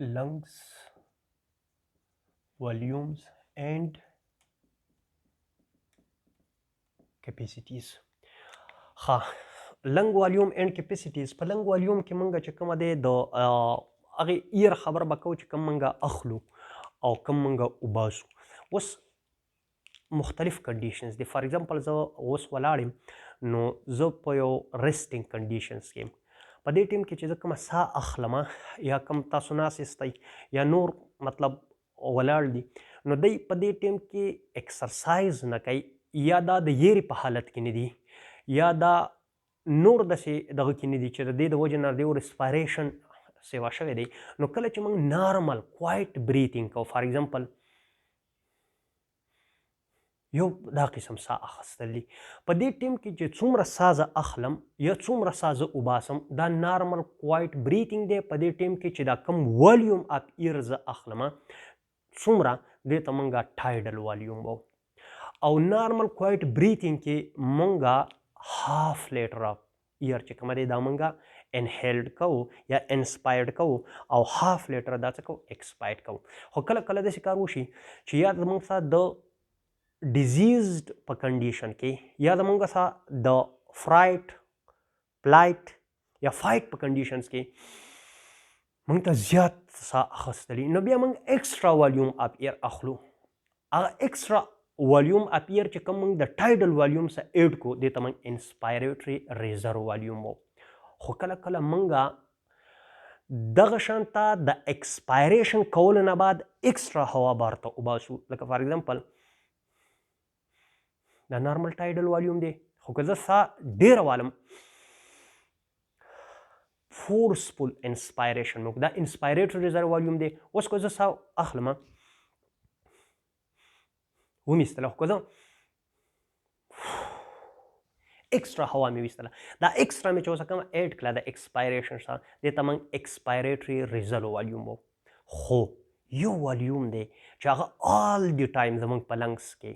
lungs volumes and capacities. ها لنګ والیوم اینډ کیپیسټیز په لنګ والیوم کې مونږ چې کومه دی د هغې ایر خبر به کوو چې کوم مونږ اخلو او کوم مونږ وباسو. اوس مختلف کنډیشنز دي. فار ایگزامپل زه اوس ولاړ یم نو زه په یو ریسټینګ کنډیشنز کې یم. په دې ټیم کې چې زه کومه ساه اخلم یا کوم تاسو ناست یاستئ یا نور مطلب ولاړ دي نو دی په دې ټیم کې ایکسرسایز نه کوي یا دا د یېرې په حالت کې نه دي یا دا نور داسې دغه کې نه دي چې د دې د وجې نه د یو ریسپایریشن سیوا شوی دی. نو کله چې موږ نارمل کوایټ بریتینګ کوو فار ایگزامپل یو دا قسم ساه اخیستل دي په دې ټیم کې چې څومره ساه زه اخلم یا څومره ساه زه وباسم دا نارمل کوایټ بریتینګ دی. په دې ټیم کې چې دا کم والیوم اف ایر زه اخلم څومره دې ته مونږه ټایډل والیوم وو او نارمل کوایټ بریتینګ کې مونږه هاف لیټر اف ایر چې کومه دی دا مونږه انهیلډ کوو یا انسپایرډ کوو او هاف لیټر دا څه کوو ایکسپایرډ کوو. خو کله کله داسې کار وشي چې یا زموږ سره د ډیزیزډ په کنډیشن کې یا زموږ سره د فرایټ پلایټ یا فایټ په کنډیشنز کې موږ ته زیات ساه اخیستلي نو بیا موږ ایکسټرا والیوم اف ایر اخلو. هغه ایکسټرا والیوم اف ایر چې کوم موږ د ټایډل والیوم سره ایډ کو دې ته موږ انسپایریټري ریزرو والیوم وو. خو کله کله موږ دغه شان ته د ایکسپایریشن کولو نه بعد ایکسټرا هوا بار ته وباسو. لکه فار ایگزامپل دا نارمل ټایډل والیوم دی خو که زه ساه ډیره والم فورسفل انسپایریشن موږ دا انسپایریټري ریزرو والیوم دی. اوس که زه ساه اخلم ومیستله خو که زه ایکسټرا هوا مې ویستله دا ایکسټرا مې چې اوس کومه ایډ کړه د ایکسپایریشن سره دې ته موږ ایکسپایریټري ریزرو والیوم وو. خو یو والیوم دی چې هغه آل دی ټایم زموږ په لنګس کې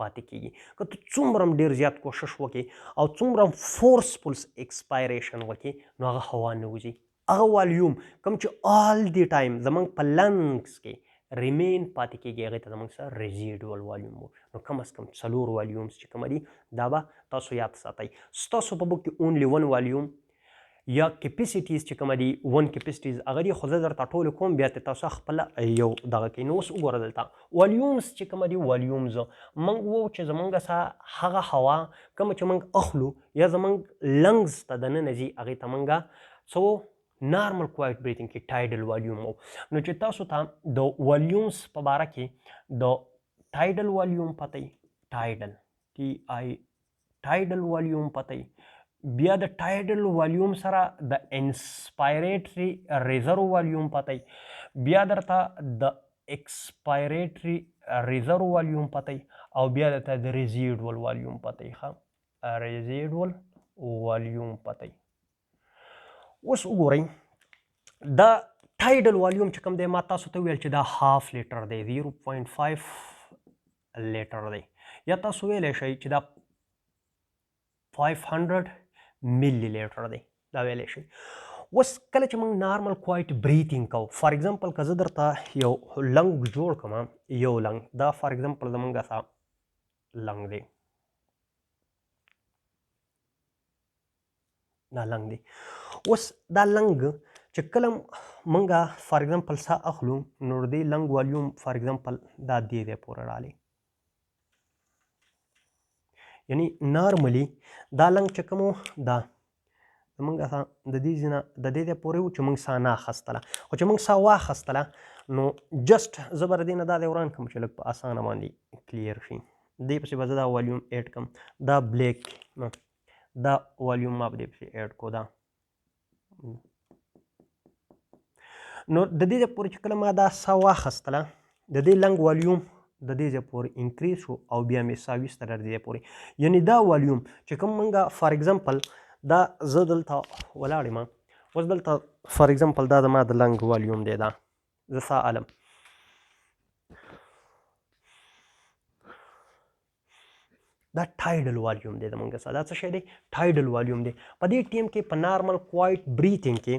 پاتې کیږي. که ته څومره هم ډېر زیات کوشش وکړې او څومره هم فورسفل ایکسپایریشن وکړې نو هغه هوا نه وځي. هغه والیوم کوم چې آل دی ټایم زموږ په لنګس کې ریمین پاتې کیږي هغې ته زموږ سره ریزیډول والیوم وو. نو کم از کم 4 والیومز چې کومه دي دا به تاسو یاد ساتئ. ستاسو په بک کې اونلی 1 والیوم یا کیپیسټیز چې کومه دي 1 کیپیسټیز هغه دي خو زه درته ټولې کوم بیا ته تاسو خپله یو دغه کوي. نو اوس وګوره دلته والیومز چې کومه دي والیومز موږ وو چې زموږ سره هغه هوا کومه چې موږ اخلو یا زموږ لنګز ته دننه ځي هغې ته موږ څه نارمل کوایټ بریتینګ کې ټایډل والیوم وو. نو چې تاسو ته د والیومز په باره کې د ټایډل والیوم پته ټایډل ټي آی ټایډل والیوم پته بیا د ټایډل والیوم سره د انسپایریټري ریزرو والیوم پته بیا درته د ایکسپایریټري ریزرو والیوم پته او بیا درته د ریزیډول والیوم پته ریزیډول والیوم پته. اوس وګورئ دا ټایډل والیوم چې کوم دی ما تاسو ته ویل چې دا هاف لیټر دی 0.5 لیټر دی یا تاسو ویلی شئ چې دا 500 ملي لیټر دی دا ویلی شئ. اوس کله چې موږ نارمل کوایټ بریتینګ کوو فار ایگزامپل که زه درته یو لنګ جوړ کړم یو لنګ دا فار ایگزامپل زموږ سره لنګ دی دا لنګ دی. اوس دا لنګ چې کله موږ فار ایگزامپل ساه اخلو نو د دې لنګ والیوم فار ایگزامپل دا دې دی پورې رالی یعنی نارملی دا لنګ چې کوم دا زموږ د دې ځای نه د دې ځای پورې و چې موږ ساه نه اخیستله خو چې موږ ساه واخیستله نو جسټ زه به د دې نه دا دی وران کړم چې لږ په اسانه باندې کلیر شي. دې پسې به زه دا والیوم ایډ کړم دا بلیک دا والیوم ما به دې پسې ایډ کو دا نو د دې ځای پورې چې کله ما دا ساه واخیستله د دې لنګ والیوم د دې ځای پورې انکریز شو او بیا مې ساه ویسته د دې پورې یعنی دا والیوم چې کوم موږ فار ایگزامپل دا زه دلته ولاړ یم اوس دلته فار ایگزامپل دا زما د لنګ والیوم دی دا زه ساه الم دا ټایډل والیوم دی زموږ سره دا څه شی دی ټایډل والیوم دی. په دې ټیم کې په نارمل کوایټ بریتینګ کې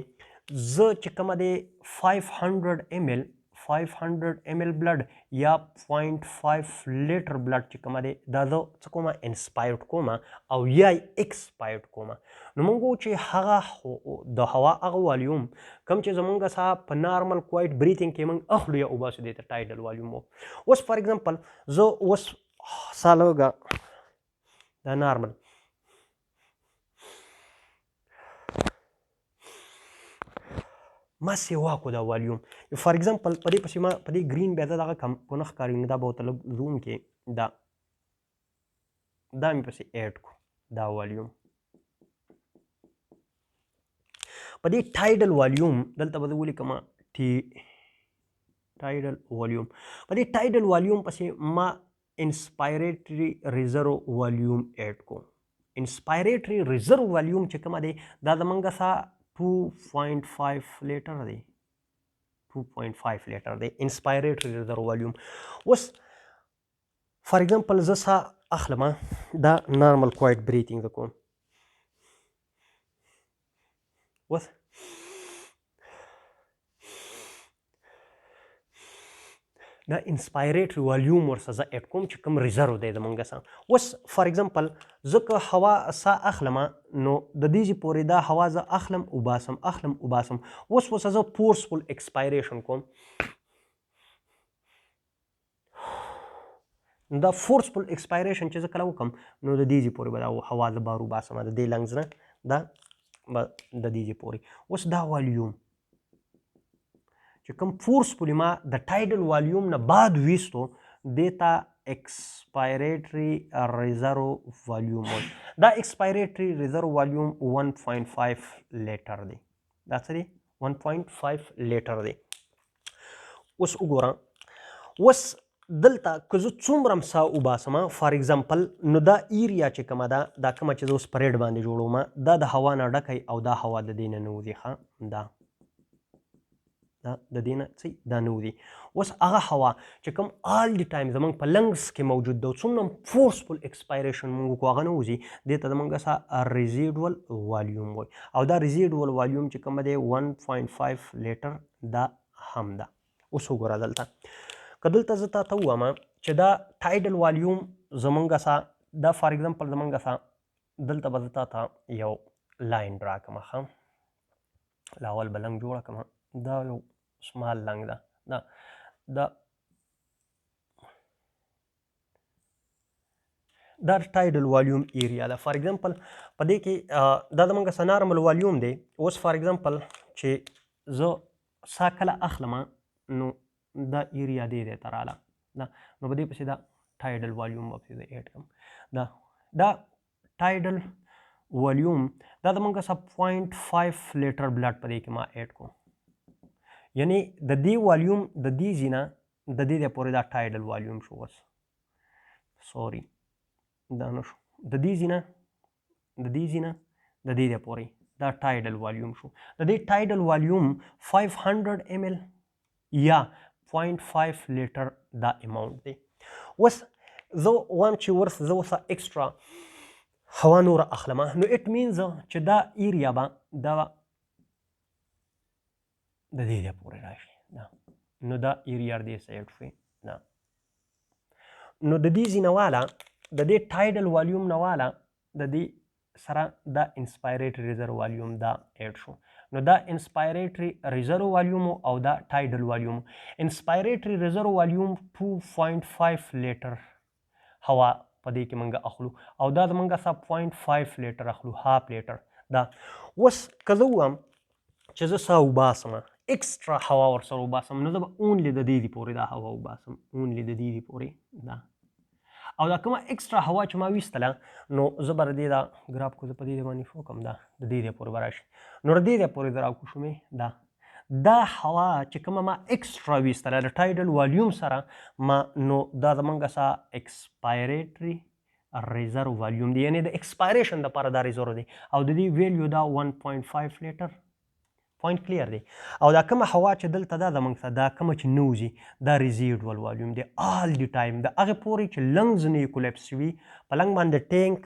زه چې کومه دی 500 ml بلډ یا 0.5 لیټر بلډ چې کومه دی دا زه څه کومه انسپایرډ کومه او یا ایکسپایرډ کومه نو موږ وایو چې هغه د هوا هغه والیوم کوم چې زمونږ سا په نارمل کوایټ بریتینګ کې موږ اخلو یا وباسو دی ته ټایډل والیوم وو اوس فار ایگزامپل زه اوس سا لږه دا نارمل ما سیوا کو دا والیوم فار ایگزامپل په دې پسې ما په دې ګرین بیا دغه کم کو نه ښکاري نو دا به ورته لږ زوم کې دا مې پسې ایډ کو دا والیوم په دې ټایډل والیوم دلته به زه ولیکم ټایډل والیوم په دې ټایډل والیوم پسې ما انسپایریټري ریزرو والیوم ایډ کو انسپایریټري ریزرو والیوم چې کومه دی دا زمونږ سا 2.5 لیټر دی 2.5 لیټر دی انسپایریټري ریزرو والیوم اوس فار ایگزامپل زه سا اخلم دا نارمل کوایټ بریتینګ زه کوم اوس دا انسپایریټري والیوم ورسره زه ایډ کوم چې کوم ریزرو دی زمونږ سره اوس فار ایگزامپل زه که هوا سا اخلم نو د دې پورې دا هوا زه اخلم وباسم اوس زه فورسفل ایکسپایریشن کوم دا فورسفل ایکسپایریشن چې زه کله وکم نو د دې پورې به دا هوا زه بار وباسم د دې لنګز نه دا د دې پورې اوس دا والیوم چې کوم فورسفلی ما د ټایډل والیوم نه بعد ویستو دیتا ایکسپایریټري ریزرو والیوم دا ایکسپایریټري ریزرو والیوم 1.5 لیټر دی دا څه دی 1.5 لیټر دی اوس وګوره اوس دلته که زه څومره سا وباسم فار ایگزامپل نو دا ایریا چې کومه ده دا کومه چې زه اوس په ریډ باندې جوړوم دا د هوا نه ډکی او دا هوا د دې نه نوځي ښه دا د دې نه څه دا نه وځي اوس هغه هوا چې کوم آل دی ټایم زموږ په لنګس کې موجود ده څومره فورسفل ایکسپایریشن موږ وکړو هغه نه وځي دې ته زموږ سا ریزیډول والیوم وایي او دا ریزیډول والیوم چې کومه دی 1.5 لیټر دا هم ده اوس وګوره دلته که دلته زه تا ته ووایم چې دا ټایډل والیوم زموږ سا دا فار ایگزامپل زموږ سا دلته به زه تا ته یو لاین ډرا کړم ښه لاول به لنګ جوړه کړم دا یو سمال لنګ ده دا ټایډل والیوم ایریا ده فار ایگزامپل په دې کې دا زموږ سا نارمل والیوم دی اوس فار ایگزامپل چې زه سا کله اخلم نو دا ایریا دی ته راله نو په دې پسې دا ټایډل والیوم به پسې زه ایډ کړم دا ټایډل والیوم دا زموږ سا 0.5 لیټر بلډ په دې کې ما ایډ کوم یعنی د دې والیوم د دې ځینه د دې پورې دا ټایډل والیوم شو بس سوري دا نه شو د دې ځینه د دې پورې دا ټایډل والیوم شو د دې ټایډل والیوم 500 ml یا 0.5 لیټر دا اماونټ دی اوس زه وایم چې زه اوس ایکسټرا هوا نوره اخلم نو اټ مینز چې دا ایریا به دا د دې پورې راشي نو دا ایریا دې سایډ شي نو د دې ځینه والا د دې ټایډل والیوم نه والا د دې سره دا انسپایریټري ریزرو والیوم دا ایډ شو نو دا انسپایریټري ریزرو والیوم او دا ټایډل والیوم انسپایریټري ریزرو والیوم 2.5 لیټر هوا په دې کې موږ اخلو او دا موږ سا 0.5 لیټر اخلو هاف لیټر دا اوس که زه ووایم چې زه سا وباسم ایکسټرا هوا ورسره وباسم نو زه به اونلی د دې پورې دا هوا وباسم اونلی د دې پورې دا او دا کومه ایکسټرا هوا چې ما ویستله نو زه به د دې دا ګراف کو زه په دې باندې شو کوم دا د دې پورې به راشي نو د دې پورې زه راکوشمې دا هوا چې کومه ما ایکسټرا ویستله د ټایډل والیوم سره ما نو دا زموږ سا ایکسپایریټري ریزرو والیوم دی یعنی د ایکسپایریشن دپاره دا ریزرو دی او د دې ویلیو دا 1.5 لیټر پوینټ کلیر دی او دا کومه هوا چې دلته دا زموږ سره دا کومه چې نوځي دا ریزیډول والیوم دی آل دی ټایم د هغې پورې چې لنګز نه یې کولیپس وي په لنګ باندې ټینک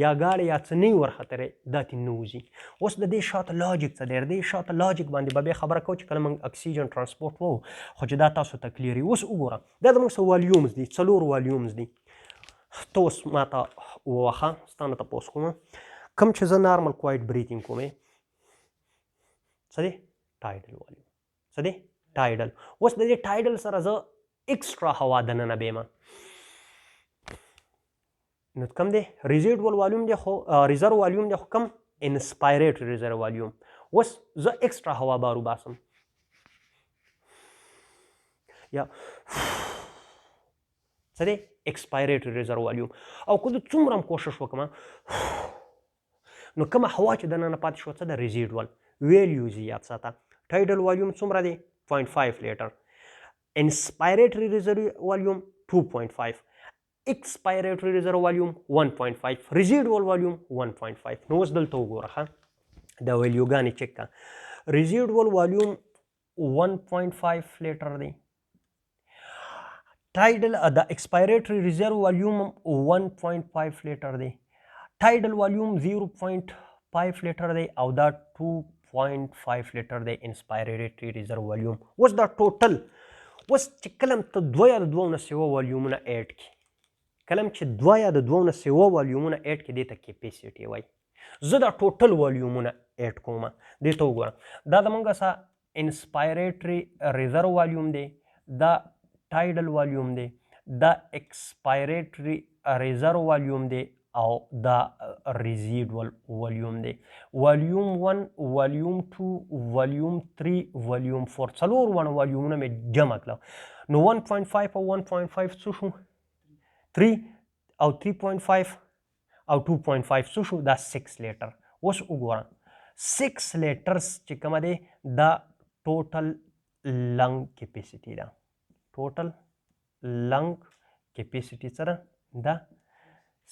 یا ګاډی یا څه نه ورخترې دا ترې نه وځي. اوس د دې شاته لاجیک څه دی؟ د دې شاته لاجیک باندې به بیا خبره کوو چې کله موږ اکسیجن ټرانسپورټ وو خو چې دا تاسو ته کلیر وي. اوس وګوره دا زموږ څه والیومز دي، 4 والیومز دي. ته اوس ماته ووخه ستا نه تپوس کوم کوم چې زه نارمل کوایټ بریتینګ کوم څه دی؟ ټایډل والیوم. څه دی؟ ټایډل. اوس د دې ټایډل سره زه ایکسټرا هوا دننه بیمه نو کم دی؟ ریزیډوال والیوم دی خو ریزرو والیوم دی خو کم؟ انسپایریټري ریزرو والیوم. اوس زه ایکسټرا هوا بارو باسم یا څه دی؟ ایکسپایریټري ریزرو والیوم. او که زه څومره هم کوشش وکړم نو کومه هوا چې دننه پاتې شوه څه ده؟ ریزیډوال. ویلیوز یې یاد ساته. ټایډل والیوم څومره دی؟ 0.5 لیټر. انسپایریټري ریزرو والیوم 2.5. ایکسپایریټري ریزرو والیوم 1.5. ریزیډوال والیوم 1.5. نو اوس دلته وګوره ښه دا ویلیوګانې چک کړه. ریزیډوال والیوم 1.5 لیټر دی. ټایډل د ایکسپایریټري ریزرو والیوم 1.5 لیټر دی. ټایډل والیوم 0.5 لیټر دی او دا 2.5 لیټر دی انسپایریټري ریزرو والیوم. اوس دا ټوټل اوس چې کله ته دوه یا د دوو نه سوه والیومونه ایډ کړي، کله چې دوه یا د دوو نه سوه والیومونه ایډ کړي دې ته کیپیسیټي وایي. زه دا ټوټل والیومونه ایډ کوم. دې ته وګوره دا زموږ څه انسپایریټري ریزرو والیوم دی، دا ټایډل والیوم دی، دا ایکسپایریټري ریزرو والیوم دی او دا ریزیډوال والیوم دی. والیوم 1 والیوم 2 والیوم 3 والیوم 4 څلور ونه والیومونه مې جمع کړل. نو 1.5 او 1.5 څه شو؟ 3 او 3.5 او 2.5 څه شو؟ دا 6 لیټر. اوس وګوره 6 لیټرز چې کومه دی دا ټوټل لنګ کیپیسیټي ده. ټوټل لنګ کیپیسیټي څه ده؟ دا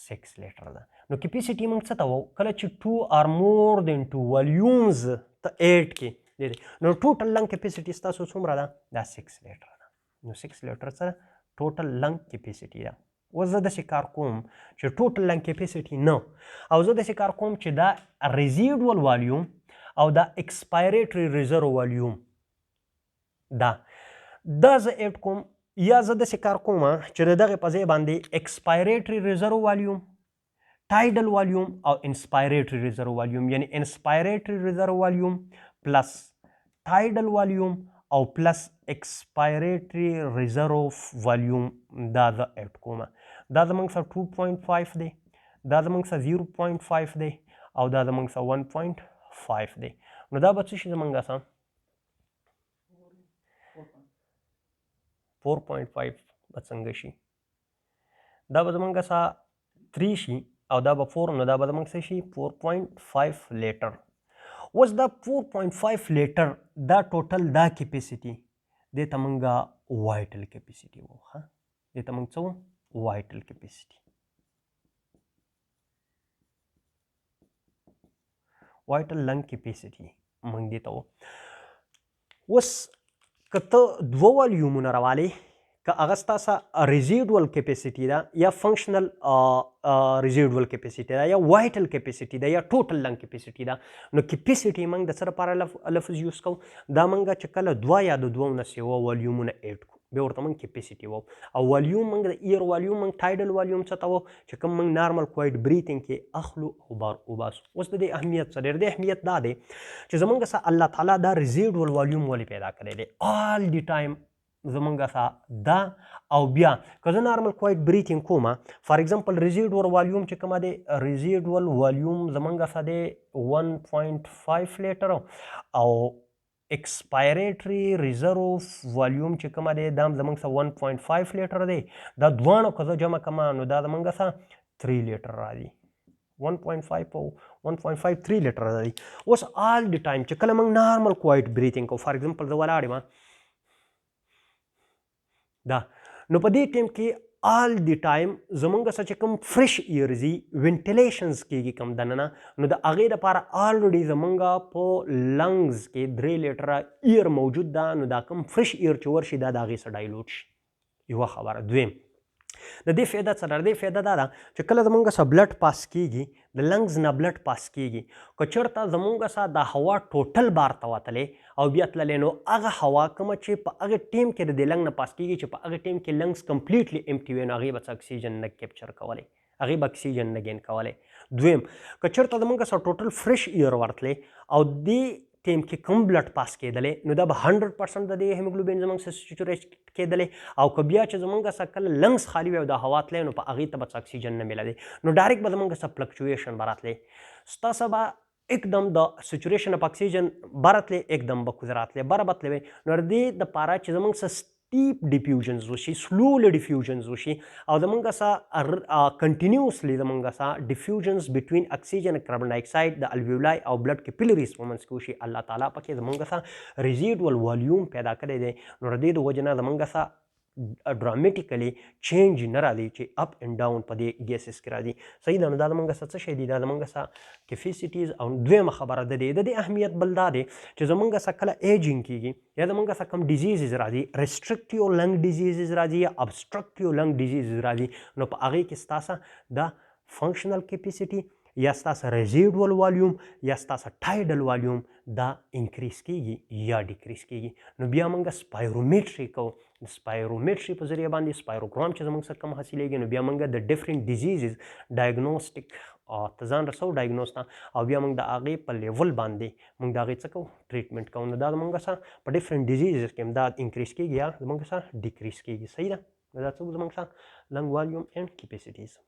6 لیټر ده. نو کیپیسیټي موږ څه ته وایو؟ کله چې 2 or more than 2 والیومز ته ایډ کړي نو ټوټل لنګ کیپیسیټي ستاسو څومره ده؟ دا 6 لیټر ده. نو 6 لیټر څه ده؟ ټوټل لنګ کیپیسیټي ده. اوس زه داسې کار کوم چې ټوټل لنګ کیپیسیټي نه او زه داسې کار کوم چې دا ریزیډوال والیوم او دا ایکسپایریټري ریزرو والیوم دا زه ایډ کوم، یا زه داسې کار کوم چې د دغې په ځای باندې ایکسپایریټري ریزرو والیوم، ټایډل والیوم او انسپایریټري ریزرو والیوم، یعنی انسپایریټري ریزرو والیوم پلس ټایډل والیوم او پلس ایکسپایریټري ریزرو والیوم دا زه ایډ کوم. دا زموږ سره 2.5 دی، دا زموږ سره 0.5 دی او دا زموږ سره 1.5 دی. نو دا به څه شي زموږ سره 4.5 به څنګه شي؟ دا به زموږ سره 3 شي او دا به 4 نو دا به زموږ څه شي 4.5 لیټر. اوس دا 4.5 لیټر دا ټوټل دا کیپیسیټي دې ته موږ وایټل کیپیسیټي وایو. ښه دې ته موږ څه وایو؟ وایټل کیپیسیټي. وایټل لنګ کیپیسیټي موږ دې ته وایو. اوس که ته دوه والیومونه راوالې که هغه ستاسو ریزیډوال کیپیسیټي ده یا فنکشنل ریزیډوال کیپیسیټي ده یا وایټل کیپیسیټي ده یا ټوټل لنګ کیپیسیټي ده نو کیپیسیټي موږ د څه لپاره لفظ یوز کوو؟ دا موږ چې کله دوه یا د دوو نه سوه والیومونه ایډ کړو بیا ورته موږ کیپیسیټي وایو. او والیوم موږ د ایر والیوم موږ ټایډل والیوم څه ته وایو چې کوم موږ نارمل کوایټ بریتینګ کې اخلو او وباسو. اوس د دې اهمیت څه دی؟ د دې اهمیت دا دی چې زموږ سره الله تعالی دا ریزیډوال والیوم ولې پیدا کړی دی آل دی ټایم زمونږ سره دا. او بیا که زه نارمل کوایټ بریتینګ کوم فار ایگزامپل ریزیډوال والیوم چې کومه دی ریزیډوال والیوم زمونږ سره دی 1.5 لیټر او ایکسپایریټري ریزرو والیوم چې کومه دی دا زمونږ سره 1.5 لیټر دی. دا دواړه که زه جمع کړم نو دا زمونږ سره 3 لیټر راځي. 1.5 او 1.5 3 لیټر راځي. اوس آل دی ټایم چې کله موږ نارمل کوایټ بریتینګ کوو فار ایگزامپل زه ولاړ یم دا نو په دې ټایم کې آل دی ټایم زمونږ سره چې کوم فرش ایر ځي وینټیلیشنز کېږي کوم دننه نو د هغې دپاره آلریډي زمونږ په لنګز کې 3 لیټره ایر موجود ده. نو دا کوم فرش ایر چې ورشي دا د هغې سره ډایلوټ شي. یوه خبره. دویم د دې فایده څه ده؟ د دې فایده دا ده چې کله زمونږ څخه بلډ پاس کیږي، د لنګز نه بلډ پاس کیږي، که چېرته زمونږ څخه د هوا ټوټل بار ته وتلې او بیا تللی، نو هغه هوا کومه چې په هغه ټیم کې د دې لنګ نه پاس کیږي چې په هغه ټیم کې لنګز کمپلیټلی امټي وي، نو هغې به څه اکسیجن نه کیپچر کولی، هغې به اکسیجن نه ګین کولی. دویم، که چېرته زمونږ څخه ټوټل فرش ایر ورتلی او دې ټیم کې کوم بلډ پاس کېدلی، نو دا به 100% د دې هیموګلوبین زمونږ څخه سچوریټ کېدلی، او که بیا چې زمونږ څخه کله لنګز خالي وي او د هوا تللی، نو په هغې ته به څه اکسیجن نه میلوي، نو ډایرکټ به زمونږ څخه فلکچویشن به راتلی، ستاسو به एकदम د سچوریشن اف اکسیجن بره تللی، एकदम به کوزه راتلی، بره به تللی وي، نو د دې دپاره چې زمونږ څخه ستیپ ډیفیوژنز وشي، سلولی ډیفیوژنز وشي، او زمونږ څخه کنټینیوسلی زمونږ څخه ډیفیوژنز بټوین اکسیجن کاربن ډای اکساید د الویولای او بلډ کیپیلریز په منځ کې وشي، الله تعالی پکې زمونږ څخه ریزیډول والیوم پیدا کړی دی، نو د دې د وجې نه زمونږ څخه ډرامیټیکلی چینج نه راځي چې اپ اینډ ډاون په دې ګیسز کې راځي. صحیح ده، نو دا زمونږ څه شی دي؟ دا زمونږ څه کیپیسیټیز. او دویمه خبره د دې اهمیت بل دا دی چې زمونږ څه کله ایجینګ کیږي یا زمونږ څه کم ډیزیزز راځي، ریسټرکټیو لنګ ډیزیزز راځي یا ابسټرکټیو لنګ ډیزیزز راځي، نو په هغې کې ستاسو د فنکشنل کیپیسیټي یا ستاسو ریزیډول والیوم یا ستاسو ټایډل والیوم دا انکریز کیږي یا ډیکریز کیږي. نو بیا موږ سپایرومیټري کوو، د سپایرومیټري په ذریعه باندې سپایروګرام چې زموږ څخه کم حاصلیږي، نو بیا موږ د ډفرنٹ ډیزیزز ډایګنوسټیک ته ځان رسو، ډایګنوز ته، او بیا موږ د هغې په لیول باندې موږ د هغې څه کوو؟ ټریټمنټ کوو. نو دا زموږ څخه په ډفرنٹ ډیزیزز کې هم دا انکریز کیږي یا زموږ څخه ډیکریز کیږي. صحیح ده، نو دا څه زموږ څخه لنګ والیوم اینډ کیپیسیټیز.